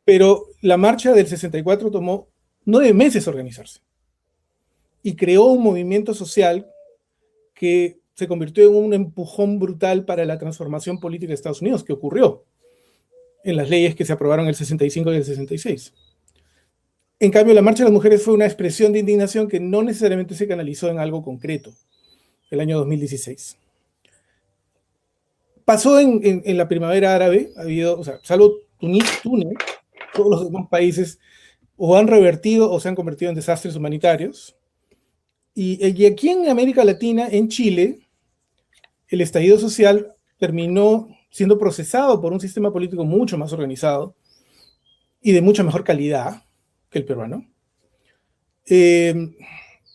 Pero la marcha del 64 tomó 9 meses organizarse. y creó un movimiento social que se convirtió en un empujón brutal para la transformación política de Estados Unidos, que ocurrió en las leyes que se aprobaron en el 65 y el 66. En cambio, la Marcha de las Mujeres fue una expresión de indignación que no necesariamente se canalizó en algo concreto, el año 2016. Pasó en la primavera árabe, ha habido, o sea, salvo Túnez, todos los demás países o han revertido o se han convertido en desastres humanitarios. Y aquí en América Latina, en Chile, el estallido social terminó siendo procesado por un sistema político mucho más organizado y de mucha mejor calidad que el peruano, en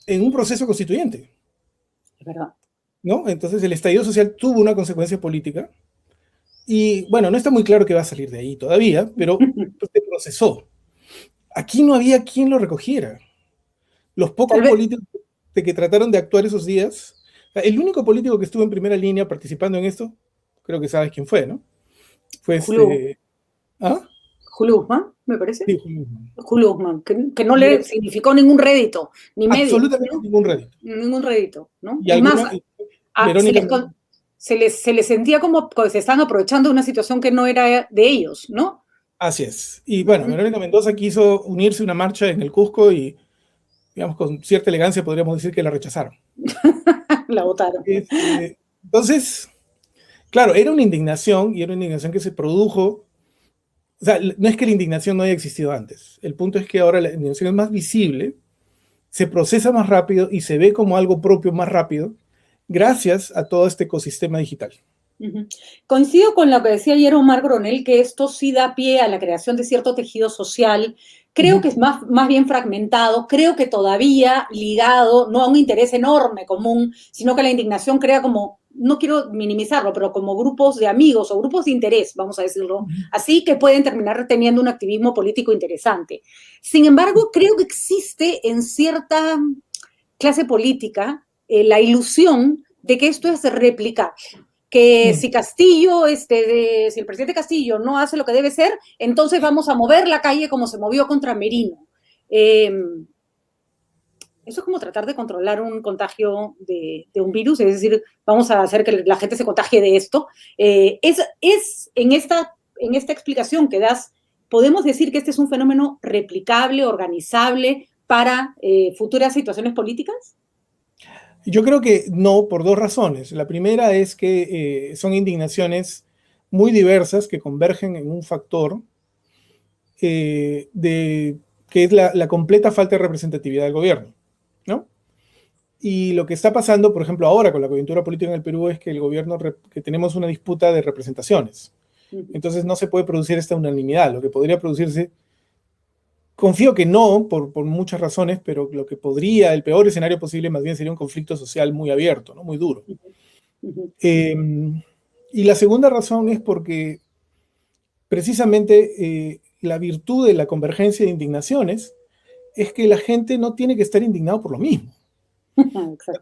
un proceso constituyente. Es verdad. ¿No? Entonces el estallido social tuvo una consecuencia política y, bueno, no está muy claro qué va a salir de ahí todavía, pero pues, se procesó. Aquí no había quien lo recogiera. Los pocos políticos que trataron de actuar esos días, el único político que estuvo en primera línea participando en esto, creo que sabes quién fue, ¿no? Fue ¿Ah? Julio Guzmán, me parece. Sí, Julio Guzmán. Julio Guzmán, que no le significó ningún rédito, ni medio. Absolutamente ¿no? Ningún rédito. Ningún rédito, ¿no? Y alguna, se les sentía como que se estaban aprovechando de una situación que no era de ellos, ¿no? Así es. Y bueno, Verónica Mendoza quiso unirse a una marcha en el Cusco y, digamos, con cierta elegancia podríamos decir que la rechazaron. La votaron. Entonces, claro, era una indignación y era una indignación que se produjo. O sea, no es que la indignación no haya existido antes. El punto es que ahora la indignación es más visible, se procesa más rápido y se ve como algo propio más rápido gracias a todo este ecosistema digital. Coincido con lo que decía ayer Omar Coronel, que esto sí da pie a la creación de cierto tejido social. Creo que es más bien fragmentado, creo que todavía ligado no a un interés enorme común, sino que la indignación crea como, no quiero minimizarlo, pero como grupos de amigos o grupos de interés, vamos a decirlo así, que pueden terminar teniendo un activismo político interesante. Sin embargo, creo que existe en cierta clase política la ilusión de que esto es replicable. Que si Castillo, si el presidente Castillo no hace lo que debe ser, entonces vamos a mover la calle como se movió contra Merino. Eso es como tratar de controlar un contagio de un virus, es decir, vamos a hacer que la gente se contagie de esto. Es en esta explicación que das, podemos decir que este es un fenómeno replicable, organizable para futuras situaciones políticas. Yo creo que no, por dos razones. La primera es que son indignaciones muy diversas que convergen en un factor que es la completa falta de representatividad del gobierno, ¿no? Y lo que está pasando, por ejemplo, ahora con la coyuntura política en el Perú es que el gobierno, que tenemos una disputa de representaciones. Entonces no se puede producir esta unanimidad. Lo que podría producirse, confío que no, por muchas razones, pero lo que podría, el peor escenario posible, más bien sería un conflicto social muy abierto, ¿no? Muy duro. Y la segunda razón es porque precisamente la virtud de la convergencia de indignaciones es que la gente no tiene que estar indignado por lo mismo.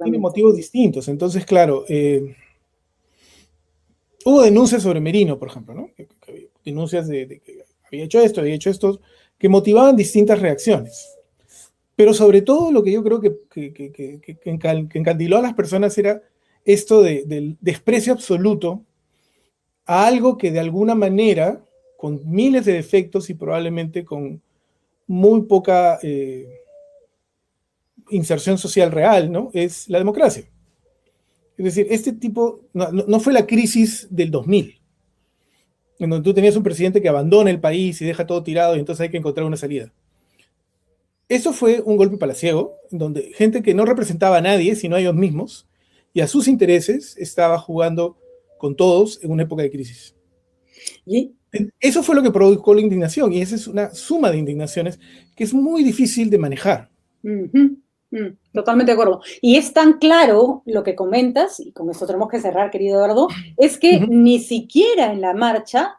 Tiene motivos distintos. Entonces, claro, hubo denuncias sobre Merino, por ejemplo, ¿no? Denuncias de que había hecho esto, que motivaban distintas reacciones. Pero sobre todo lo que yo creo que encandiló a las personas era esto del desprecio absoluto a algo que de alguna manera, con miles de defectos y probablemente con muy poca inserción social real, ¿no? Es la democracia. Es decir, este tipo, no fue la crisis del 2000, en donde tú tenías un presidente que abandona el país y deja todo tirado y entonces hay que encontrar una salida. Eso fue un golpe palaciego, en donde gente que no representaba a nadie, sino a ellos mismos, y a sus intereses, estaba jugando con todos en una época de crisis. Y eso fue lo que provocó la indignación, y esa es una suma de indignaciones que es muy difícil de manejar. Totalmente de acuerdo. Y es tan claro lo que comentas, y con esto tenemos que cerrar, querido Eduardo, es que ni siquiera en la marcha,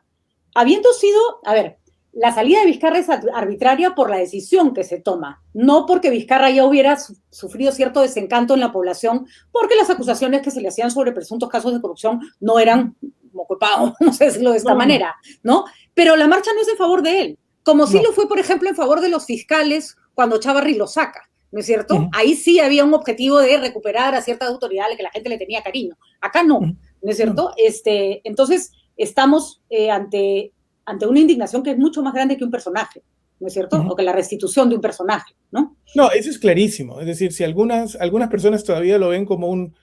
habiendo sido, a ver, la salida de Vizcarra es arbitraria por la decisión que se toma, no porque Vizcarra ya hubiera sufrido cierto desencanto en la población, porque las acusaciones que se le hacían sobre presuntos casos de corrupción no eran como culpados, vamos a decirlo de esta manera, ¿no? Pero la marcha no es en favor de él, como sí lo fue, por ejemplo, en favor de los fiscales cuando Chávarri lo saca. ¿no es cierto? Ahí sí había un objetivo de recuperar a ciertas autoridades que la gente le tenía cariño. Acá no, ¿no es cierto? Entonces, estamos ante una indignación que es mucho más grande que un personaje, ¿no es cierto? O que la restitución de un personaje, ¿no? No, eso es clarísimo. Es decir, si algunas personas todavía lo ven como un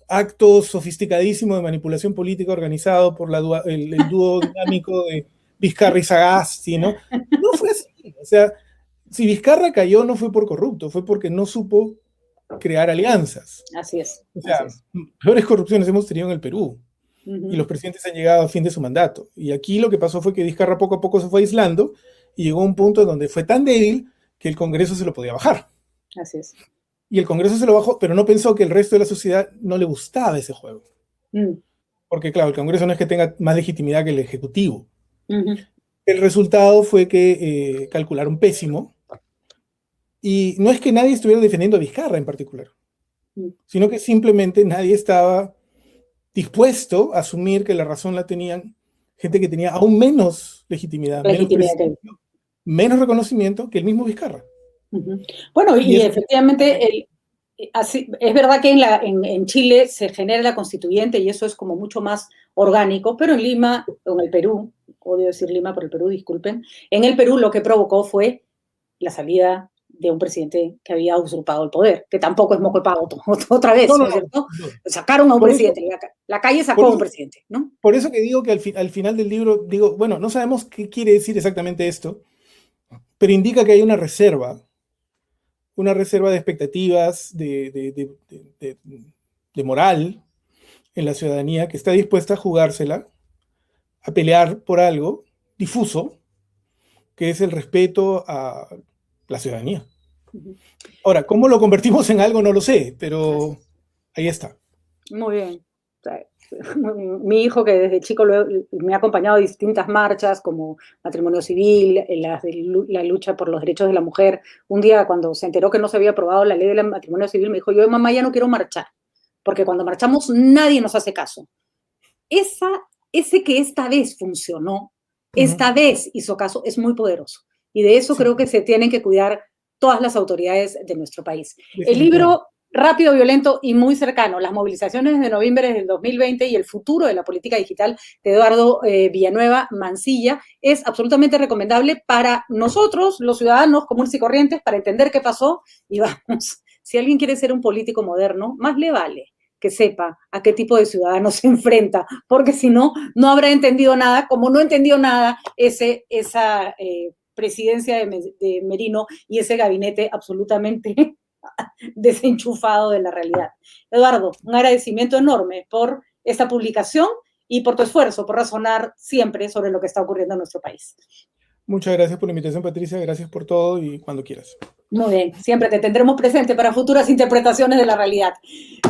acto sofisticadísimo de manipulación política organizado por el dúo dinámico de Vizcarra y Sagasti, ¿no? No fue así. O sea, si Vizcarra cayó no fue por corrupto, fue porque no supo crear alianzas. Así es. O sea, peores corrupciones hemos tenido en el Perú. Y los presidentes han llegado a fin de su mandato. Y aquí lo que pasó fue que Vizcarra poco a poco se fue aislando y llegó a un punto donde fue tan débil que el Congreso se lo podía bajar. Así es. Y el Congreso se lo bajó, pero no pensó que el resto de la sociedad no le gustaba ese juego. Porque, claro, el Congreso no es que tenga más legitimidad que el Ejecutivo. El resultado fue que calcularon pésimo. Y no es que nadie estuviera defendiendo a Vizcarra en particular, sino que simplemente nadie estaba dispuesto a asumir que la razón la tenían gente que tenía aún menos legitimidad, menos reconocimiento que el mismo Vizcarra. Bueno, y efectivamente, así, es verdad que en Chile se genera la constituyente y eso es como mucho más orgánico, pero en Lima, o en el Perú, odio decir Lima por el Perú, disculpen, en el Perú lo que provocó fue la salida de un presidente que había usurpado el poder, que tampoco es moco de pavo otra vez, ¿no es cierto? Sacaron a un presidente, la calle sacó a un presidente, ¿no? Por eso que digo que al final del libro, digo, bueno, no sabemos qué quiere decir exactamente esto, pero indica que hay una reserva de expectativas, de moral en la ciudadanía que está dispuesta a jugársela, a pelear por algo difuso, que es el respeto a la ciudadanía. Ahora, ¿cómo lo convertimos en algo? No lo sé, pero ahí está. Muy bien. Mi hijo, que desde chico me ha acompañado a distintas marchas, como matrimonio civil, la lucha por los derechos de la mujer. Un día, cuando se enteró que no se había aprobado la ley del matrimonio civil, me dijo, yo, mamá, ya no quiero marchar, porque cuando marchamos nadie nos hace caso. Ese que esta vez funcionó, esta vez hizo caso, es muy poderoso. Y de eso creo que se tienen que cuidar todas las autoridades de nuestro país. El libro, rápido, violento y muy cercano, las movilizaciones de noviembre del 2020 y el futuro de la política digital de Eduardo Villanueva Mancilla, es absolutamente recomendable para nosotros, los ciudadanos comunes y corrientes, para entender qué pasó. Y vamos, si alguien quiere ser un político moderno, más le vale que sepa a qué tipo de ciudadanos se enfrenta, porque si no, no habrá entendido nada, como no entendió nada esa presidencia de Merino y ese gabinete absolutamente desenchufado de la realidad. Eduardo, un agradecimiento enorme por esta publicación y por tu esfuerzo, por razonar siempre sobre lo que está ocurriendo en nuestro país. Muchas gracias por la invitación, Patricia, gracias por todo y cuando quieras. Muy bien, siempre te tendremos presente para futuras interpretaciones de la realidad.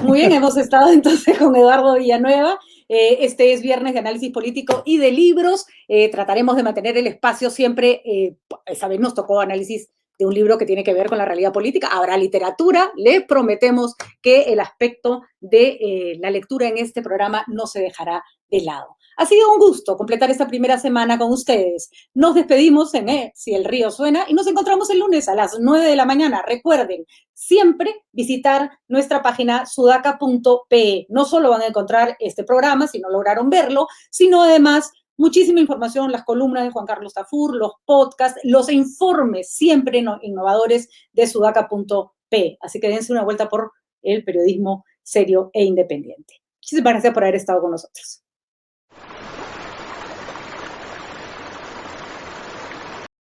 Muy bien, hemos estado entonces con Eduardo Villanueva. Este es Viernes de Análisis Político y de Libros. Trataremos de mantener el espacio siempre. Esta vez nos tocó análisis de un libro que tiene que ver con la realidad política. Habrá literatura. Les prometemos que el aspecto de la lectura en este programa no se dejará de lado. Ha sido un gusto completar esta primera semana con ustedes. Nos despedimos en Si el río suena y nos encontramos el lunes a las 9 de la mañana. Recuerden, siempre visitar nuestra página sudaca.pe. No solo van a encontrar este programa, si no lograron verlo, sino además muchísima información, las columnas de Juan Carlos Tafur, los podcasts, los informes siempre innovadores de sudaca.pe. Así que dense una vuelta por el periodismo serio e independiente. Muchísimas gracias por haber estado con nosotros.